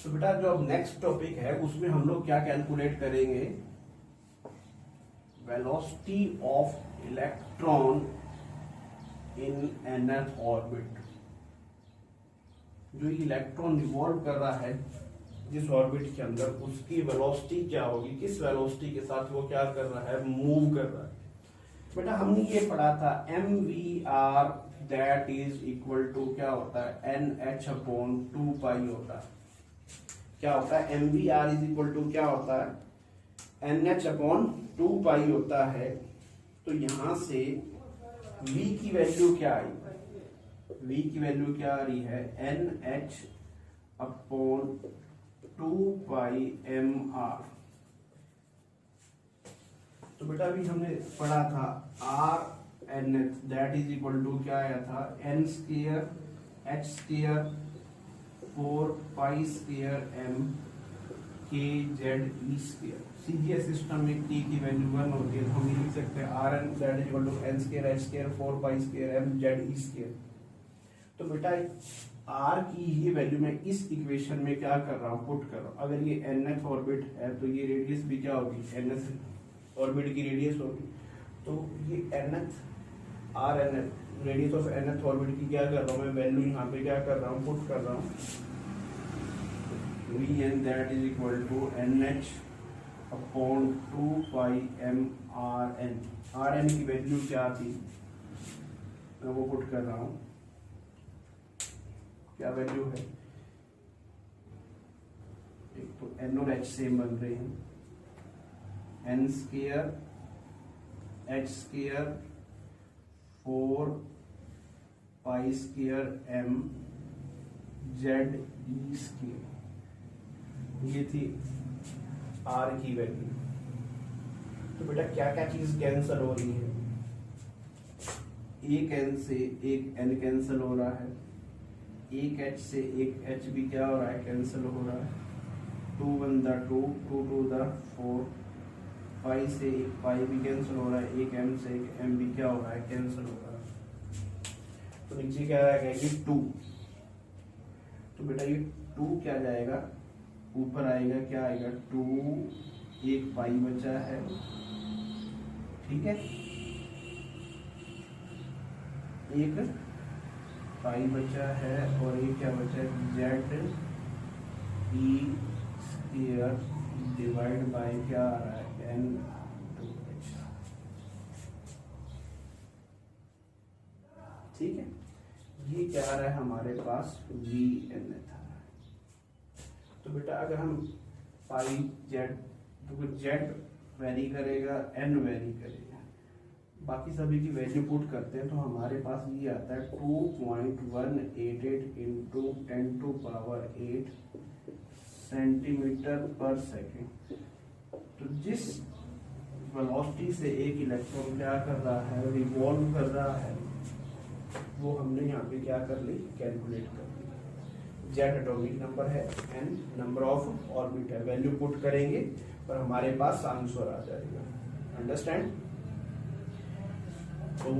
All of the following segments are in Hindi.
तो बेटा जो अब नेक्स्ट टॉपिक है उसमें हम लोग क्या कैलकुलेट करेंगे, velocity of electron in nth orbit. जो इलेक्ट्रॉन रिवॉल्व कर रहा है जिस ऑर्बिट के अंदर, उसकी वेलोसिटी क्या होगी, किस वेलोसिटी के साथ वो क्या कर रहा है, मूव कर रहा है। बेटा हमने ये पढ़ा था mvr that is equal to क्या होता है, nh/2 होता है। क्या होता है, mvr इज इक्वल टू क्या होता है, nh/2 होता है। तो यहां से v की वैल्यू क्या आई, v की वैल्यू क्या आ रही है, nh/2πmr। तो बेटा अभी हमने पढ़ा था r nth that is equal to क्या आया था, n square h square 4π² m k z e square. CGS system में t की वैल्यू 1 होती है, तो हम लिख सकते हैं r n that is equal to n square h square 4π² m z e square. तो बेटा r की ये वैल्यू मैं इस इक्वेशन में क्या कर रहा हूँ, पुट कर रहा हूँ। अगर ये nth ऑर्बिट है तो ये रेडियस भी क्या होगी, nth ऑर्बिट की रेडियस होगी। तो ये nth r nth radius of nth orbit की क्या कर रहा हूँ मैं, वैल्यू यहाँ पे क्या कर रहा हूँ, पुट कर रहा हूँ। Vn that is equal to nh/2πmRn। Rn की वैल्यू क्या थी, मैं वो पुट कर रहा हूँ। क्या वैल्यू है, एक तो n और h सेम बन रहे हैं, n square h square 4π² m z e square. ये थी r की वैल्यू। तो बेटा क्या क्या चीज कैंसिल हो रही है, एक n से एक n कैंसिल हो रहा है, एक h से एक h भी क्या हो रहा है, कैंसिल हो रहा है। 2 1 2 2 2 4, पाई से एक पाई भी कैंसिल हो रहा है, एक m से एक m भी क्या हो रहा है, कैंसिल हो रहा है। तो नीचे क्या आ जाएगा, 2। तो बेटा ये 2 क्या जाएगा, ऊपर आएगा क्या आएगा, 2, एक पाई बचा है, ठीक है, एक पाई बचा है और एक क्या बचा है, z e square divide by क्या आ रहा है, n/2h। ठीक है, ये क्या आ रहा है हमारे पास, Vn था। तो बेटा अगर हम पाई z, तो z वेरी करेगा, n वेरी करेगा, बाकी सभी की वैल्यू पुट करते हैं तो हमारे पास ये आता है 2.188 इंटू 10⁸ सेंटीमीटर पर सेकेंड। तो जिस वेलोसिटी से एक इलेक्ट्रॉन क्या कर रहा है, रिवॉल्व कर रहा है, वो हमने यहाँ पे क्या कर ली, कैलकुलेट कर ली। जेड एटॉमिक नंबर है, एन नंबर ऑफ ऑर्बिट है, वैल्यू पुट करेंगे और हमारे पास आंसर आ जाएगा। अंडरस्टैंड। तो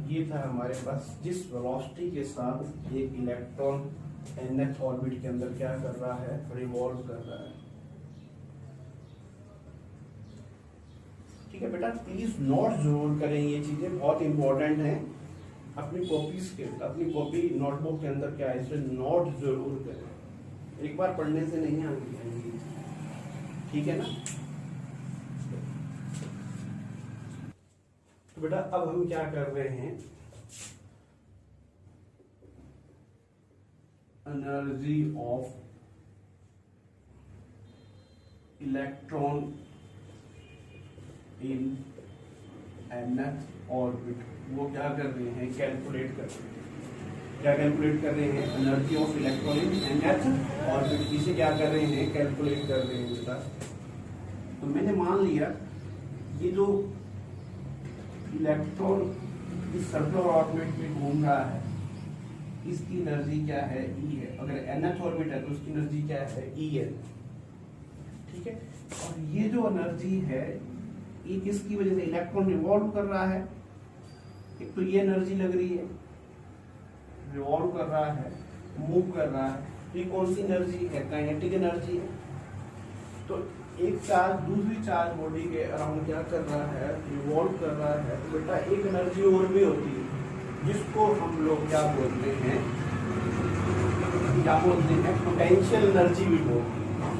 ये था हमारे पास, जिस वेलोसिटी के साथ एक इलेक्ट्रॉन nth ऑर्बिट के अंदर क्या कर रहा है, रिवॉल्व कर रहा है। ठीक है बेटा, प्लीज नोट जरूर करें, ये चीजें बहुत इंपॉर्टेंट हैं। अपनी कॉपीज के, अपनी कॉपी नोटबुक के अंदर क्या है, इसे नोट जरूर करें, एक बार पढ़ने से नहीं आएंगी, ठीक है ना। तो बेटा अब हम क्या कर रहे हैं, energy of electron in nth orbit, वो क्या कर रहे हैं, कैलकुलेट कर रहे हैं। क्या कैलकुलेट कर रहे हैं, energy of electron in nth orbit, इसे क्या कर रहे हैं, कैलकुलेट कर रहे हैं बेटा। तो मैंने मान लिया ये जो इलेक्ट्रॉन इस सर्कुलर ऑर्बिट में घूम रहा है, इसकी एनर्जी क्या है, E है। अगर nth ऑर्बिट है तो उसकी एनर्जी क्या है, En। ठीक है, और ये जो एनर्जी है ये किसकी वजह से, इलेक्ट्रॉन रिवॉल्व कर रहा है, तो ये एनर्जी लग रही है, रिवॉल्व कर रहा है, मूव कर रहा है, ये कौन सी एनर्जी है? काइनेटिक एनर्जी है। तो एक चार्ज दूसरी चार्ज बॉडी के अराउंड क्या कर रहा है? रिवॉल्व कर रहा है। तो बेटा एक एनर्जी और भी होती है जिसको हम लोग क्या बोलते हैं? पोटेंशियल एनर्जी भी बोलते हैं।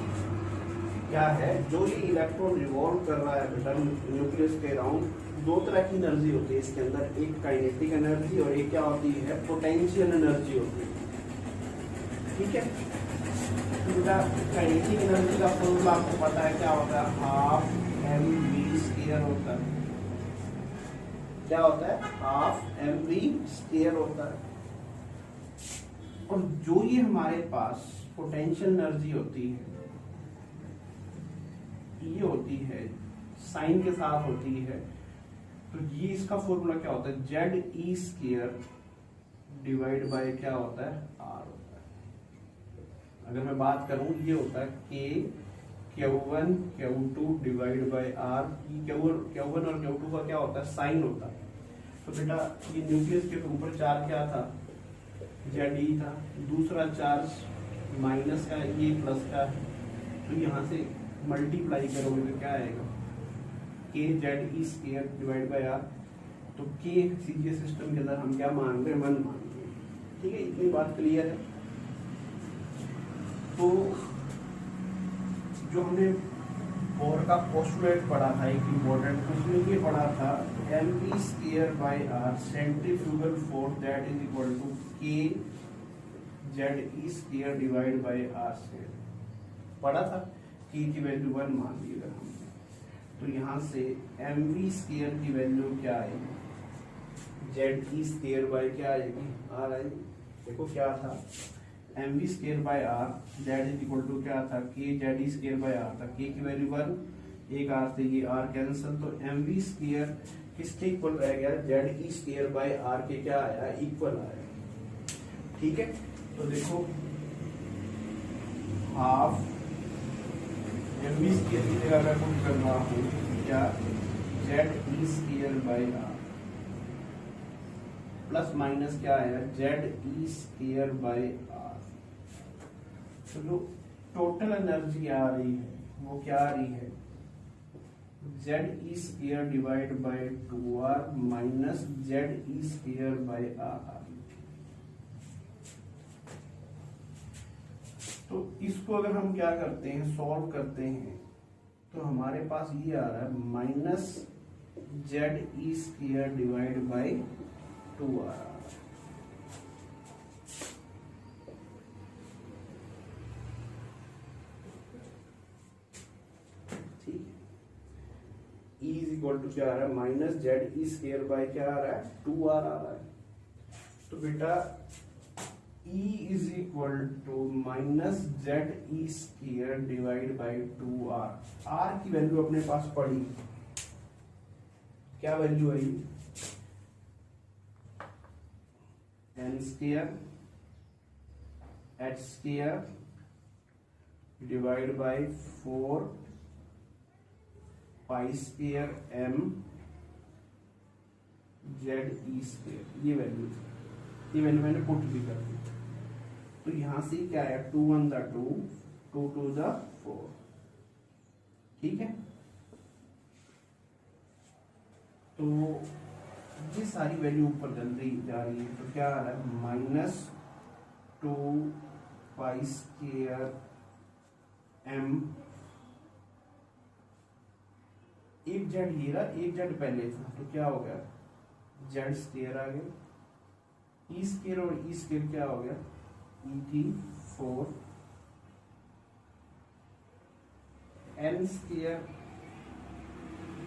क्या है? जो ये इलेक्ट्रॉन रिवॉल्व कर रहा है बेटा न्यूक्लियस के अराउंड, दो तरह की एनर्जी होती है इसके अंदर, एक काइनेटिक एनर्जी और एक क्या होती है? पोटेंशियल एनर्जी होती है। ठीक है, काइनेटिक एनर्जी का फॉर्मूला आपको पता है क्या होता है? हाफ mv² होता है। क्या होता है? हाफ mv² होता है। और जो ये हमारे पास पोटेंशियल एनर्जी होती है, ये होती है साइन के साथ होती है। तो ये इसका फॉर्मूला क्या होता है? ZE² डिवाइड बाय क्या होता है? R होता है। अगर मैं बात करूं, ये होता है K Q1 Q2 divide by R। Q1 और Q2 का क्या होता है? साइन होता है। तो बेटा ये न्यूक्लियस के ऊपर चार्ज क्या था? ZE था। दूसरा चार्ज माइनस का, ये प्लस का है। तो यहाँ से मल्टीप्लाई करोगे तो क्या आएगा? KZE² divide bye R। तो K सीधे सिस्टम के अंदर हम क्या मान रहे हैं? 1 मान रहे हैं। ठीक है, इतनी बात क्लियर है। तो जो हमने बोर का पोस्टुलेट पढ़ा था एक इम्पोर्टेंट, उसमें ये पढ़ा था mv²/r centrifugal force that is equal to KZE² divide by R²। पढ़ा था कि की वैल्यू 1 मान ली अगर हमने, तो यहाँ से mv² की वैल्यू क्या आएगी? ZE² बाय क्या आएगी? R आएगी। देखो क्या था? mv²/r that is equal to क्या था? KZE²/r था। K की वैल्यू 1, एक R से ये R कैंसिल, तो mv² किसके इक्वल रह गया? ZE²/r के क्या आया? इक्वल आया। ठीक है, तो देखो हाफ mv² की जगह अगर पुट कर रहा हूँ क्या? ZE²/r प्लस माइनस क्या आया? ZE²/r। तो जो टोटल एनर्जी आ रही है वो क्या आ रही है? ZE² divide by 2R minus ZE²/r आ रही है। तो इसको अगर हम क्या करते हैं? सॉल्व करते हैं तो हमारे पास ये आ रहा है minus ZE² divide by 2R। E is equal to क्या आ रहा है? माइनस ZE² बाय क्या आ रहा है? 2R आ रहा है। तो बेटा E is equal to minus ZE² divide by 2R। R की वैल्यू अपने पास पड़ी, क्या वैल्यू आई? n² h² divide by 4 π² m ZE²। ये वैल्यू मैंने पुट भी कर दी। तो यहां से क्या आया? 2 1 दा 2, 2 2 दा 4। ठीक है, तो ये सारी वैल्यू ऊपर चल रही जा रही है। तो क्या आ रहा है? Minus 2 π² m। एक जेड ये रहा, एक जेड पहले था, तो क्या हो गया? Z² आ गया। E² और E² क्या हो गया? E⁴ n²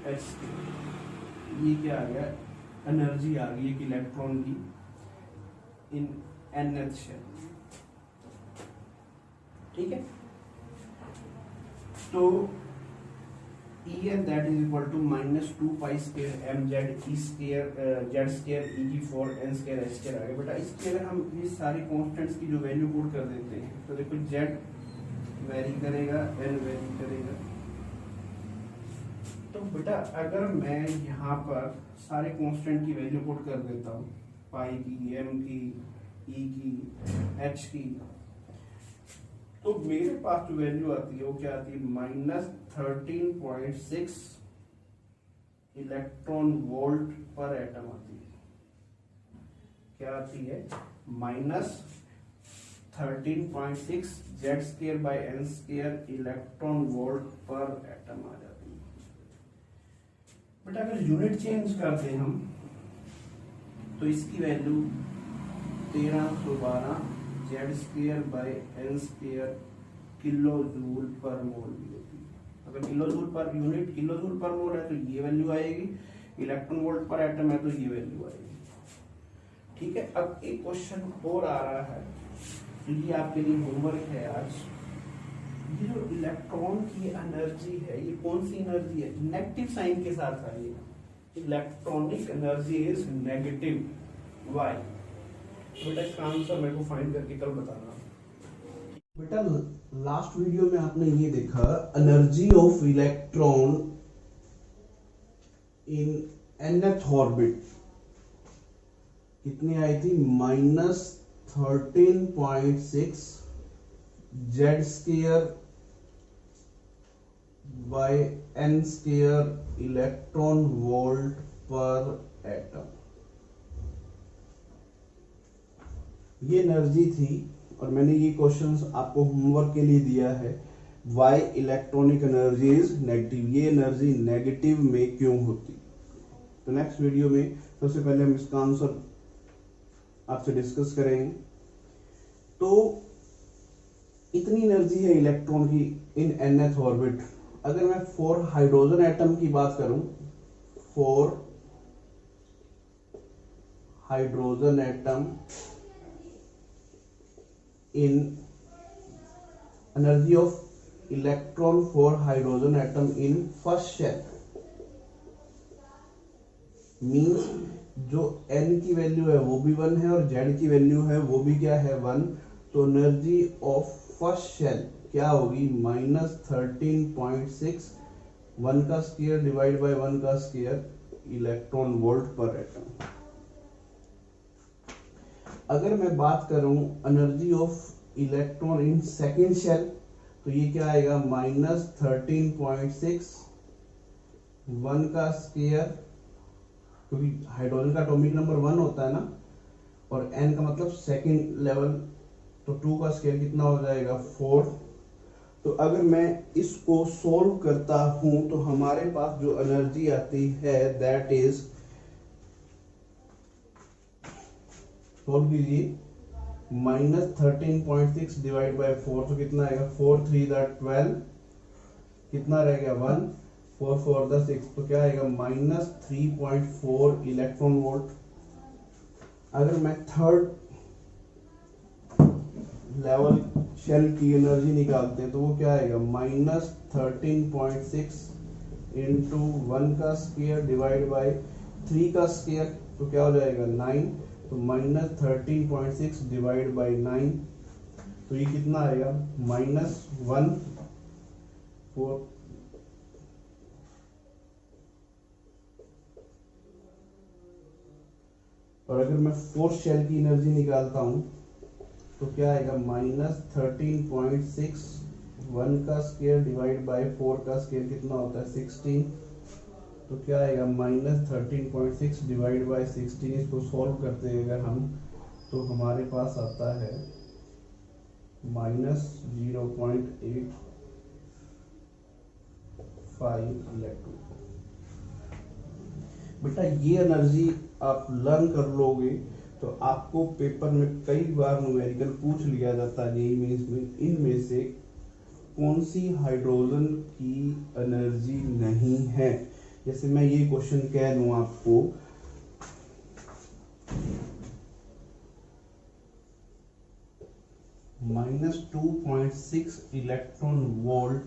h²। ये क्या आ गया? एनर्जी आ गई एक इलेक्ट्रॉन की इन NH शेल। ठीक है, तो En that is equal to minus 2 π² mz E² z² E⁴ n² h² आ गया। बेटा इसके अगर हम ये सारी कॉन्स्टेंट्स की जो वैल्यू पुट कर देते हैं तो देखो z वेरी करेगा, n वेरी करेगा। तो बेटा अगर मैं यहाँ पर सारे कांस्टेंट की वैल्यू पुट कर देता हूँ, पाई की, m की, e की, h की, तो मेरे पास जो वैल्यू आती है वो क्या आती है, -13.6 इलेक्ट्रॉन वोल्ट पर एटम आती है। क्या आती है, -13.6 Z²/n² इलेक्ट्रॉन वोल्ट पर एटम आ जाती है। बट अगर यूनिट चेंज करते हैं हम तो इसकी value 1312 Z²/n² kilo joule per मोल भी होती है। अगर kilojoule per unit kilojoule per mole है तो ये वैल्यू आएगी, इलेक्ट्रॉन वोल्ट पर एटम है तो ये वैल्यू आएगी। ठीक है, अब एक क्वेश्चन और आ रहा है, ये आपके लिए होमवर्क है आज। ये जो इलेक्ट्रॉन की एनर्जी है, ये कौन सी एनर्जी है, नेगेटिव साइन के साथ आइएगा, electronic energy is negative, why? बेटा इसका आंसर मेरे को फाइंड करके कल बताना। बेटा लास्ट वीडियो में आपने ये देखा energy of electron in nth orbit कितनी आई थी, -13.6 Z²/n² इलेक्ट्रॉन वोल्ट पर एटम। ये एनर्जी थी और मैंने ये क्वेश्चंस आपको होमवर्क के लिए दिया है, why electronic energy is negative, ये एनर्जी नेगेटिव में क्यों होती। तो नेक्स्ट वीडियो में सबसे पहले हम इसका आंसर आपसे डिस्कस करेंगे। तो इतनी एनर्जी है इलेक्ट्रॉन की इन nth ऑर्बिट। अगर मैं 4 हाइड्रोजन एटम की बात करूं, 4 hydrogen atom in energy of electron for hydrogen atom in first shell means जो n की वैल्यू है वो भी 1 है और z की वैल्यू है वो भी क्या है, 1। तो एनर्जी ऑफ फर्स्ट शेल क्या होगी, -13.6 1 का स्क्वायर डिवाइड बाय 1 का स्क्वायर इलेक्ट्रॉन वोल्ट पर एटम। अगर मैं बात करूं energy of electron in second shell तो ये क्या आएगा, -13.6 1 का स्क्वायर, क्योंकि हाइड्रोजन का एटॉमिक नंबर 1 होता है ना, और n का मतलब सेकेंड लेवल, तो 2 का स्क्वायर कितना हो जाएगा, 4। तो अगर मैं इसको सोल्व करता हूं तो हमारे पास जो एनर्जी आती है दैट इज, सोल्व कीजिए, -13.6 डिवाइड बाय 4 तो कितना आएगा, 4 3 12, कितना रह गया 1, 4 4 6, तो क्या आएगा -3.4 इलेक्ट्रॉन वोल्ट। अगर मैं थर्ड लेवल शेल की एनर्जी निकालते हैं तो वो क्या आएगा, -13.6 इंटू 1 का स्क्वायर डिवाइड बाय 3 का स्क्वायर, तो क्या हो जाएगा 9, तो -13.6 डिवाइड बाय 9, तो ये कितना आएगा -1 4। और अगर मैं फोर्थ शेल की एनर्जी निकालता हूं तो क्या आएगा, -13.6 1 का स्क्वायर डिवाइड बाय 4 का स्क्वायर कितना होता है 16, तो क्या आएगा -13.6 डिवाइड बाय 16। इसको सॉल्व करते हैं अगर हम तो हमारे पास आता है -0.85 इलेक्ट्रॉन। बेटा ये एनर्जी आप लर्न कर लोगे तो आपको पेपर में कई बार न्यूमेरिकल पूछ लिया जाता है जेईई मेंस में, इनमें से कौन सी हाइड्रोजन की एनर्जी नहीं है। जैसे मैं ये क्वेश्चन कह दूं आपको, -2.6 इलेक्ट्रॉन वोल्ट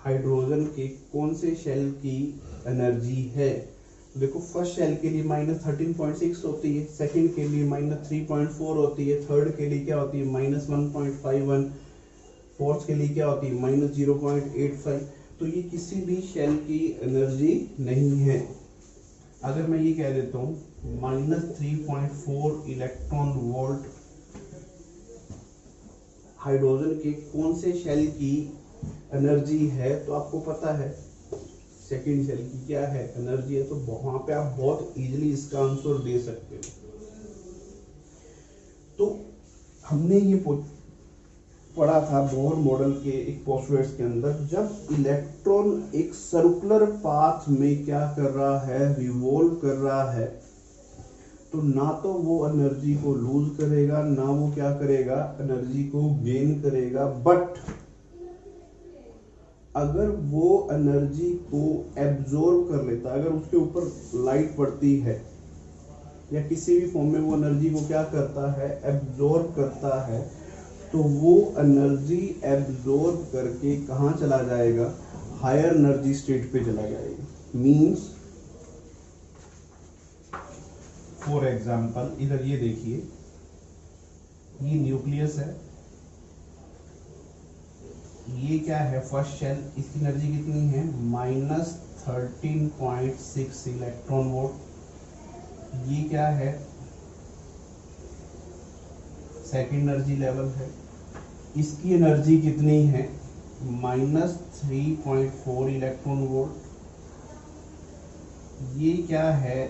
हाइड्रोजन के कौन से शेल की एनर्जी है। देखो फर्स्ट शेल के लिए -13.6 होती है, सेकंड के लिए -3.4 होती है, थर्ड के लिए क्या होती है -1.51, फोर्थ के लिए क्या होती है -0.85। तो ये किसी भी शेल की एनर्जी नहीं है। अगर मैं ये कह देता हूँ -3.4 इलेक्ट्रॉन वोल्ट हाइड्रोजन के कौन से शेल की एनर्जी है, तो आपको पता है सेकंड शेल की क्या है एनर्जी है, तो वहां पे आप बहुत इजीली इसका आंसर दे सकते हो। तो हमने ये पढ़ा था बोर मॉडल के एक पोस्टुलेट्स के अंदर, जब इलेक्ट्रॉन एक सर्कुलर पाथ में क्या कर रहा है, रिवॉल्व कर रहा है, तो ना तो वो एनर्जी को लूज करेगा, ना वो क्या करेगा एनर्जी को गेन करेगा, बट अगर वो एनर्जी को एब्जॉर्ब कर लेता, अगर उसके ऊपर लाइट पड़ती है या किसी भी फॉर्म में वो एनर्जी को क्या करता है, एब्जॉर्ब करता है, तो वो एनर्जी एब्जॉर्ब करके कहाँ चला जाएगा, हायर एनर्जी स्टेट पे चला जाएगा। मींस फॉर एग्जांपल इधर ये देखिए, ये न्यूक्लियस है, ये क्या है फर्स्ट शेल, इसकी एनर्जी कितनी है -13.6 इलेक्ट्रॉन वोल्ट। ये क्या है सेकेंड एनर्जी लेवल है, इसकी एनर्जी कितनी है -3.4 इलेक्ट्रॉन वोल्ट। ये क्या है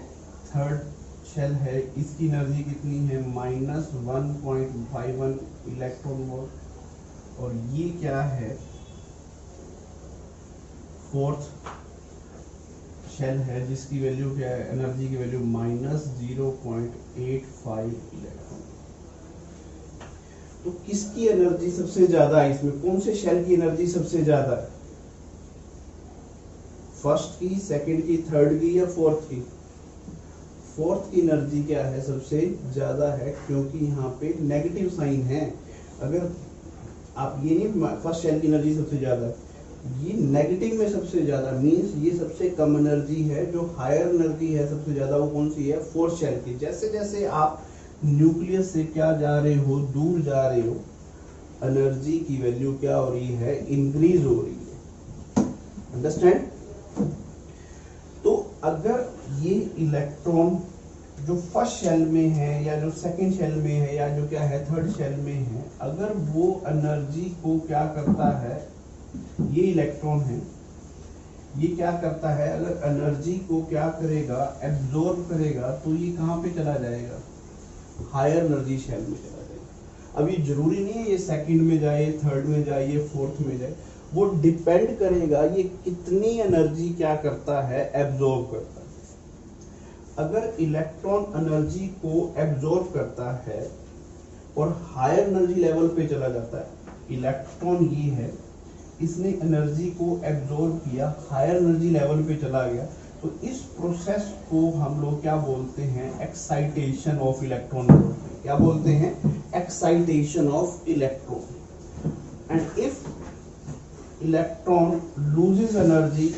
थर्ड शेल है, इसकी एनर्जी कितनी है -1.51 इलेक्ट्रॉन वोल्ट। और ये क्या है फोर्थ शेल है, जिसकी वैल्यू क्या है, एनर्जी की वैल्यू -0.85 इलेक्ट्रॉन। तो किसकी एनर्जी सबसे ज्यादा है इसमें, कौन से शेल की एनर्जी सबसे ज्यादा है, फर्स्ट की, सेकंड की, थर्ड की या फोर्थ की? फोर्थ की एनर्जी क्या है सबसे ज्यादा है, क्योंकि यहाँ पे नेगेटिव साइन है। अगर आप ये नहीं फर्स्ट शेल की एनर्जी सबसे ज्यादा है, ये नेगेटिव में सबसे ज्यादा, मींस ये सबसे कम एनर्जी है, जो हायर एनर्जी है सबसे ज्यादा वो कौन सी है, फोर्थ शेल की। जैसे जैसे आप न्यूक्लियस से क्या जा रहे हो, दूर जा रहे हो, एनर्जी की वैल्यू क्या हो रही है, इंक्रीज हो रही है। अंडरस्टैंड? तो अगर ये इलेक्ट्रॉन जो फर्स्ट शेल में है या जो सेकंड शेल में है या जो क्या है थर्ड शेल में है, अगर वो एनर्जी को क्या करता है, ये इलेक्ट्रॉन है, ये क्या करता है, अगर एनर्जी को क्या करेगा, एब्जॉर्ब करेगा, तो ये कहाँ पे चला जाएगा, हायर एनर्जी शेल में चला जाएगा। अब ये जरूरी नहीं है ये सेकंड में जाए, थर्ड में जाए, ये फोर्थ में जाए, वो डिपेंड करेगा ये कितनी एनर्जी क्या करता है, एब्जॉर्ब करता है। अगर इलेक्ट्रॉन एनर्जी को एब्जॉर्ब करता है और हायर एनर्जी लेवल पे चला जाता है, इलेक्ट्रॉन ये है, इसने एनर्जी को एब्जॉर्ब किया, हायर एनर्जी लेवल पे चला गया, तो इस प्रोसेस को हम लोग क्या बोलते हैं, एक्साइटेशन ऑफ इलेक्ट्रॉन बोलते हैं। क्या बोलते हैं, excitation of electron. And if electron loses energy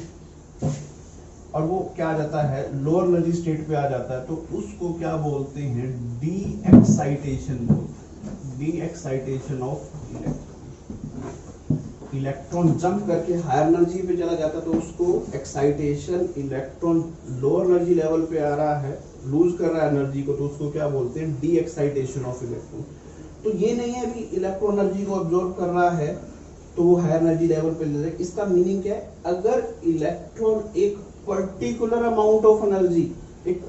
और वो क्या आ जाता है, लोअर एनर्जी स्टेट पे आ जाता है, तो उसको क्या बोलते हैं, डी एक्साइटेशन बोलते हैं, D excitation of electron. Electron jump करके हायर एनर्जी पे चला जाता है तो उसको excitation, electron lower energy level पे आ रहा है, लूज कर रहा है एनर्जी को, तो उसको क्या बोलते हैं, डी एक्साइटेशन ऑफ इलेक्ट्रॉन। तो ये नहीं है अभी इलेक्ट्रॉन एनर्जी को अब्जॉर्ब कर रहा है तो वो हायर एनर्जी लेवल पे ले जाएगा। इसका मीनिंग क्या है, अगर इलेक्ट्रॉन एक पर्टिकुलर अमाउंट ऑफ एनर्जी, एक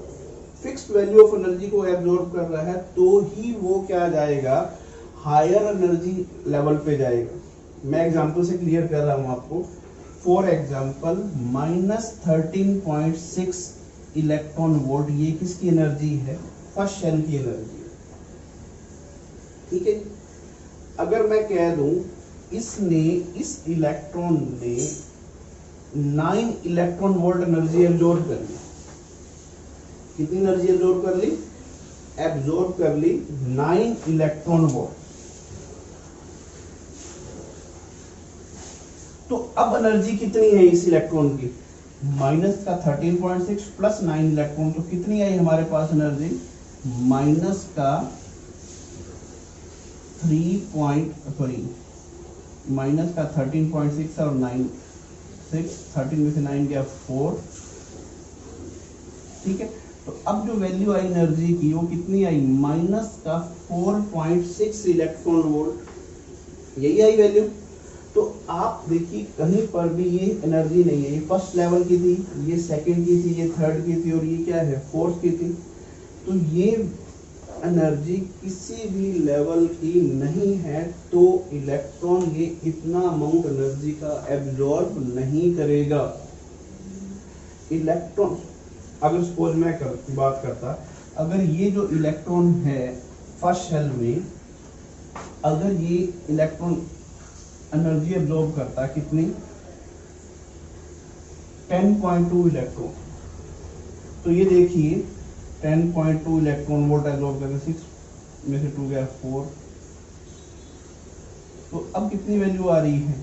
फिक्स्ड वैल्यू ऑफ एनर्जी को एब्जॉर्ब कर रहा है, तो ही वो क्या जाएगा, हायर एनर्जी लेवल पे जाएगा। मैं एग्जांपल से क्लियर कर रहा हूं आपको। फॉर एग्जांपल -13.6 इलेक्ट्रॉन वोल्ट, ये किसकी एनर्जी है, फर्स्ट शेल की एनर्जी है। ठीक है, अगर मैं कह दूं इसने, इस इलेक्ट्रॉन ने 9 इलेक्ट्रॉन वोल्ट एनर्जी एब्जॉर्ब कर ली, कितनी एनर्जी एब्जॉर्ब कर ली, एब्जॉर्ब कर ली 9 इलेक्ट्रॉन वोल्ट। तो अब एनर्जी कितनी है इस इलेक्ट्रॉन की, माइनस का 13.6 प्लस 9 इलेक्ट्रॉन, तो कितनी आई हमारे पास एनर्जी, माइनस का 13.6 और 9, 13 में से 9 गया 4। ठीक है, तो अब जो वैल्यू आई एनर्जी की वो कितनी आई, माइनस का 4.6 इलेक्ट्रॉन वोल्ट। यही आई वैल्यू। तो आप देखिए कहीं पर भी ये एनर्जी नहीं है, ये फर्स्ट लेवल की थी, ये सेकंड की थी, ये थर्ड की थी और ये क्या है फोर्थ की थी। तो ये एनर्जी किसी भी लेवल की नहीं है, तो इलेक्ट्रॉन ये इतना अमाउंट एनर्जी का एब्जॉर्ब नहीं करेगा। इलेक्ट्रॉन अगर सपोज मैं बात करता, अगर ये जो इलेक्ट्रॉन है फर्स्ट शेल में, अगर ये इलेक्ट्रॉन एनर्जी एब्जॉर्ब करता है कितनी 10.2 इलेक्ट्रॉन, तो ये देखिए 10.2 इलेक्ट्रॉन वोल्ट एब्जॉर्ब करके 6 में से 2 गया 4, तो अब कितनी वैल्यू आ रही है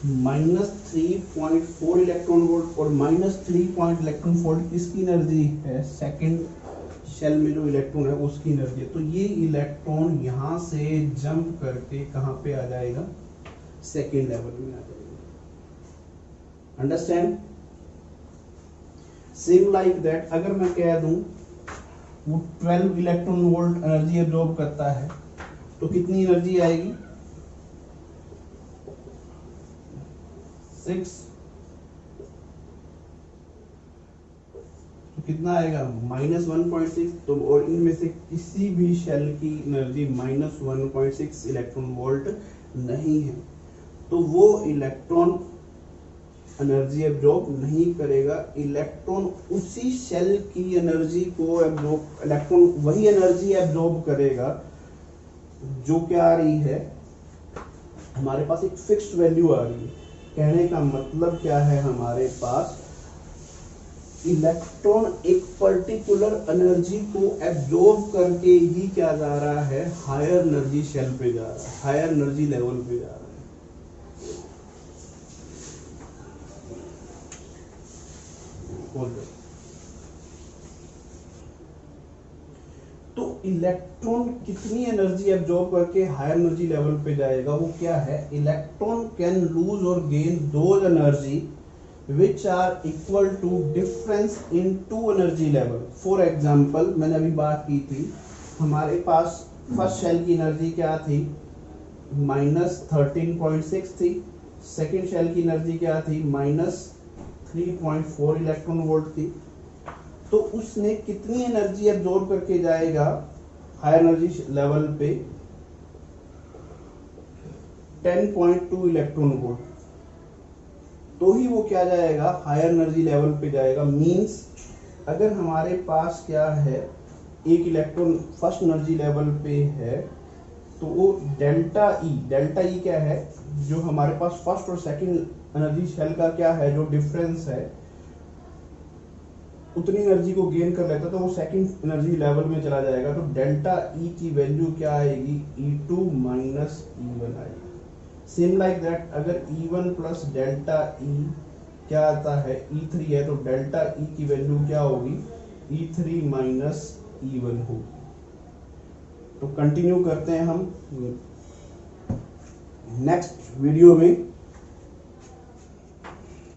-3.4 इलेक्ट्रॉन वोल्ट। और -3 इलेक्ट्रॉन वोल्ट किसकी एनर्जी है, सेकंड शेल में जो इलेक्ट्रॉन है उसकी एनर्जी है। तो ये इलेक्ट्रॉन यहां से जंप करके कहां पे आ जाएगा, सेकेंड लेवल में आ जाएगा। अंडरस्टैंड? सेम लाइक दैट अगर मैं कह दूं वो 12 इलेक्ट्रॉन वोल्ट एनर्जी एब्जॉर्ब करता है, तो कितनी एनर्जी आएगी 6, तो कितना आएगा -1.6। तो और इनमें से किसी भी शेल की एनर्जी -1.6 इलेक्ट्रॉन वोल्ट नहीं है, तो वो इलेक्ट्रॉन एनर्जी एब्जॉर्ब नहीं करेगा। इलेक्ट्रॉन उसी शेल की एनर्जी को एब्जॉर्ब, इलेक्ट्रॉन वही एनर्जी एब्जॉर्ब करेगा जो क्या आ रही है हमारे पास एक फिक्स्ड वैल्यू आ रही है। कहने का मतलब क्या है, हमारे पास इलेक्ट्रॉन एक पर्टिकुलर एनर्जी को एब्जॉर्ब करके ही क्या जा रहा है, हायर एनर्जी शेल पे जा रहा है, हायर एनर्जी लेवल पे जा रहा है। तो इलेक्ट्रॉन कितनी एनर्जी एब्जॉर्ब करके हायर एनर्जी लेवल पे जाएगा, वो क्या है, इलेक्ट्रॉन कैन लूज और gain those energy which are equal to difference in two energy level। For example मैंने अभी बात की थी, हमारे पास फर्स्ट शेल की एनर्जी क्या थी -13.6 थी, सेकेंड शेल की एनर्जी क्या थी -3.4 इलेक्ट्रॉन वोल्ट थी। तो उसने कितनी एनर्जी एब्जॉर्ब करके जाएगा हायर एनर्जी लेवल पे 10.2 इलेक्ट्रॉन वोल्ट, तो ही वो क्या जाएगा हायर एनर्जी लेवल पे जाएगा। मींस अगर हमारे पास क्या है एक इलेक्ट्रॉन फर्स्ट एनर्जी लेवल पे है, तो वो डेल्टा ई क्या है, जो हमारे पास फर्स्ट और सेकंड एनर्जी शेल का क्या है जो डिफरेंस है, उतनी एनर्जी को गेन कर लेता, तो वो सेकंड एनर्जी लेवल में चला जाएगा। तो डेल्टा ई की वैल्यू क्या आएगी, E2 माइनस E1 आएगी। सेम लाइक दैट अगर E1 प्लस डेल्टा ई क्या आता है E3 है, तो डेल्टा ई की वैल्यू क्या होगी E3 माइनस E1 होगी। तो कंटिन्यू करते हैं हम नेक्स्ट वीडियो में।